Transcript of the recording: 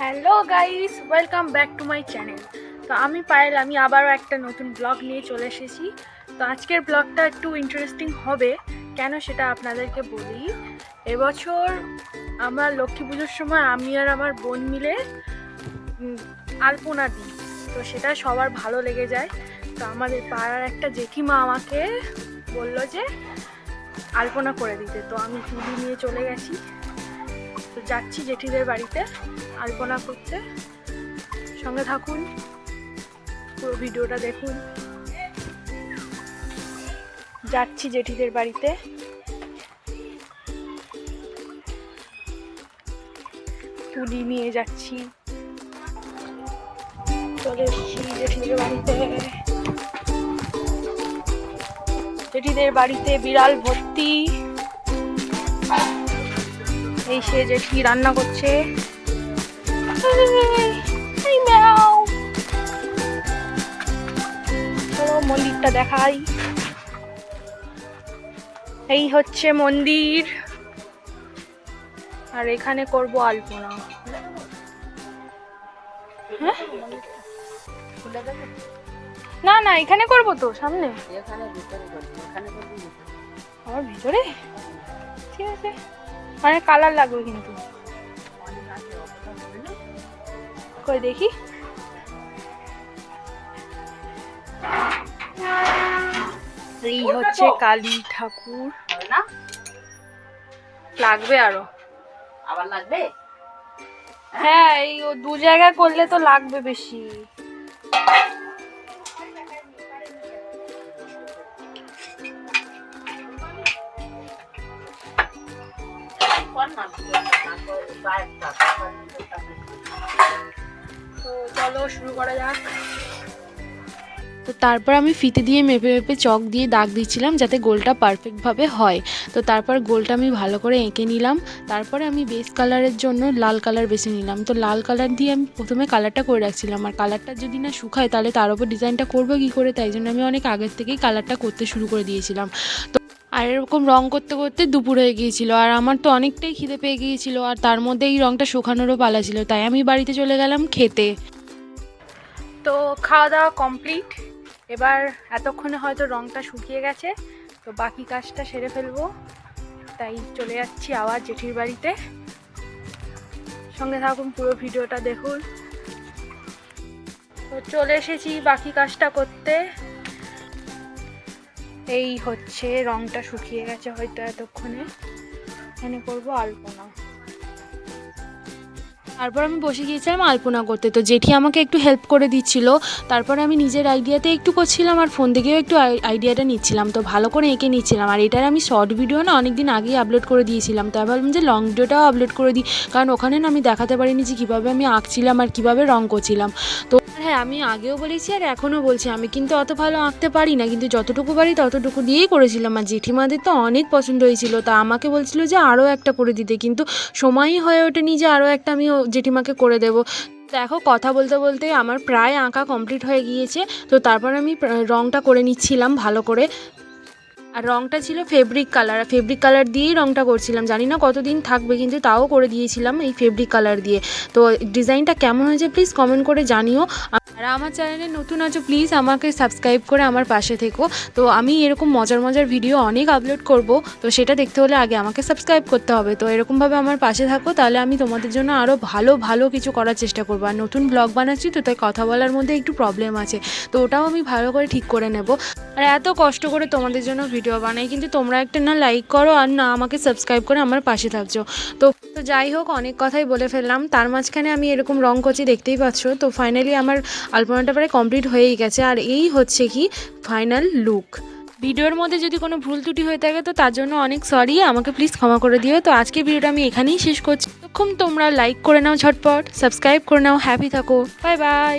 Hello guys, welcome back to my channel. তো আমি পায়েল, আমি আবারও একটা নতুন ব্লগ নিয়ে চলে এসেছি। তো আজকের ব্লগটা একটু ইন্টারেস্টিং হবে, কেন সেটা আপনাদেরকে বলি। এবছর আমরা লক্ষ্মী পুজোর সময় আমি আর আমার বোন মিলে আলপনা দিই, তো সেটা সবার ভালো লেগে যায়। তো আমাদের পাড়ার একটা জেঠিমা আমাকে বললো যে আলপনা করে দিতে, তো আমি তুলি নিয়ে চলে গেছি। তো যাচ্ছি জেঠিদের বাড়িতে আলপনা করতে, সঙ্গে থাকুন, পুরো ভিডিওটা দেখুন। যাচ্ছি জেঠিদের বাড়িতে, তুলি নিয়ে যাচ্ছি। চলে এসেছি জেঠিদের বাড়িতে। জেঠিদের বাড়িতে বিড়াল ভর্তি। এই সে জেঠি রান্না করছে। চলো মন্দিরটা দেখাই। এই হচ্ছে মন্দির, আর এখানে করব আলপনা। না না, এখানে করব তো, সামনে। আমার ভিতরে ঠিক আছে, অনেক কালার লাগবে কিন্তু। কই দেখি। এই হচ্ছে কালী ঠাকুর। লাগবে আরো, আবার লাগবে। হ্যাঁ এই দু জায়গায় করলে তো লাগবে বেশি। তো চলো শুরু করা যাক। তো তারপর আমি ফিতে দিয়ে মেপে মেপে চক দিয়ে দাগ দিচ্ছিলাম যাতে গোলটা পারফেক্টভাবে হয়। তো তারপর গোলটা আমি ভালো করে এঁকে নিলাম। তারপরে আমি বেস কালারের জন্য লাল কালার বেছে নিলাম। তো লাল কালার দিয়ে আমি প্রথমে কালারটা করে রাখছিলাম, আর কালারটা যদি না শুকায় তাহলে তার উপর ডিজাইনটা করবো কী করে, তাই জন্য আমি অনেক আগের থেকেই কালারটা করতে শুরু করে দিয়েছিলাম। তো আর এরকম রং করতে করতে দুপুর হয়ে গিয়েছিল, আর আমার তো অনেকটাই খিদে পেয়ে গিয়েছিল, আর তার মধ্যে এই রংটা শুকানোরও পালা ছিল, তাই আমি বাড়িতে চলে গেলাম খেতে। তো খাওয়া দাওয়া কমপ্লিট। এবার এতক্ষণে হয়তো রংটা শুকিয়ে গেছে, তো বাকি কাজটা সেরে ফেলবো, তাই চলে যাচ্ছি আবার জেঠির বাড়িতে। সঙ্গে থাকুন, পুরো ভিডিওটা দেখুন। তো চলে এসেছি বাকি কাজটা করতে। এই হচ্ছে রংটা শুকিয়ে গেছে হয়তো এতক্ষণে, এখানে করবো আলপনা। তারপর আমি বসে গিয়েছিলাম আলপনা করতে। তো জেঠি আমাকে একটু হেল্প করে দিচ্ছিল, তারপরে আমি নিজের আইডিয়াতে একটু করছিলাম, আর ফোন থেকেও একটু আইডিয়াটা নিচ্ছিলাম। তো ভালো করে এঁকে নিচ্ছিলাম, আর এটার আমি শর্ট ভিডিও না অনেক দিন আগেই আপলোড করে দিয়েছিলাম, তাই ভাবলাম যে লং ভিডিওটাও আপলোড করে দিই, কারণ ওখানে না আমি দেখাতে পারিনি যে কীভাবে আমি আঁকছিলাম আর কীভাবে রং করছিলাম। তো হ্যাঁ, আমি আগেও বলেছি আর এখনও বলছি, আমি কিন্তু অত ভালো আঁকতে পারি না, কিন্তু যতটুকু পারি ততটুকু দিয়েই করেছিলাম। আর জেঠিমাদের তো অনেক পছন্দ হয়েছিল, তা আমাকে বলছিল যে আরও একটা করে দিতে, কিন্তু সময়ই হয়ে ওঠেনি যে আরও একটা আমি জেঠিমাকে করে দেবো। দেখো, কথা বলতে বলতে আমার প্রায় আঁকা কমপ্লিট হয়ে গিয়েছে। তো তারপর আমি রংটা করে নিচ্ছিলাম ভালো করে, আর রংটা ছিল ফেব্রিক কালার, আর ফেব্রিক কালার দিয়েই রংটা করছিলাম। জানি না কতদিন থাকবে, কিন্তু তাও করে দিয়েছিলাম এই ফেব্রিক কালার দিয়ে। তো ডিজাইনটা কেমন হয়েছে প্লিজ কমেন্ট করে জানিও। আর আমার চ্যানেলে নতুন আছো প্লিজ আমাকে সাবস্ক্রাইব করে আমার পাশে থেকো। তো আমি এরকম মজার মজার ভিডিও অনেক আপলোড করব, তো সেটা দেখতে হলে আগে আমাকে সাবস্ক্রাইব করতে হবে। তো এরকমভাবে আমার পাশে থাকো, তাহলে আমি তোমাদের জন্য আরও ভালো ভালো কিছু করার চেষ্টা করবো। আর নতুন ব্লগ বানাচ্ছি, তো তাই কথা বলার মধ্যে একটু প্রবলেম আছে, তো ওটাও আমি ভালো করে ঠিক করে নেব। আর এত কষ্ট করে তোমাদের জন্য ভিডিও বানাই, কিন্তু তোমরা একটা না লাইক করো আর না আমাকে সাবস্ক্রাইব করে আমার পাশে থাকছো। তো যাই হোক, অনেক কথাই বলে ফেললাম। তার মাঝখানে আমি এরকম রং করছি, দেখতেই পাচ্ছ। তো ফাইনালি আমার আলপনাটা প্রায় কমপ্লিট হয়েই গেছে, আর এই হচ্ছে কি ফাইনাল লুক। ভিডিওর মধ্যে যদি কোনো ভুল ত্রুটি হয়ে থাকে তো তার জন্য অনেক সরি, আমাকে প্লিজ ক্ষমা করে দিও। তো আজকের ভিডিওটা আমি এখানেই শেষ করছি। তখন তোমরা লাইক করে নাও ঝটপট, সাবস্ক্রাইব করে নাও, হ্যাপি থাকো, বাই বাই।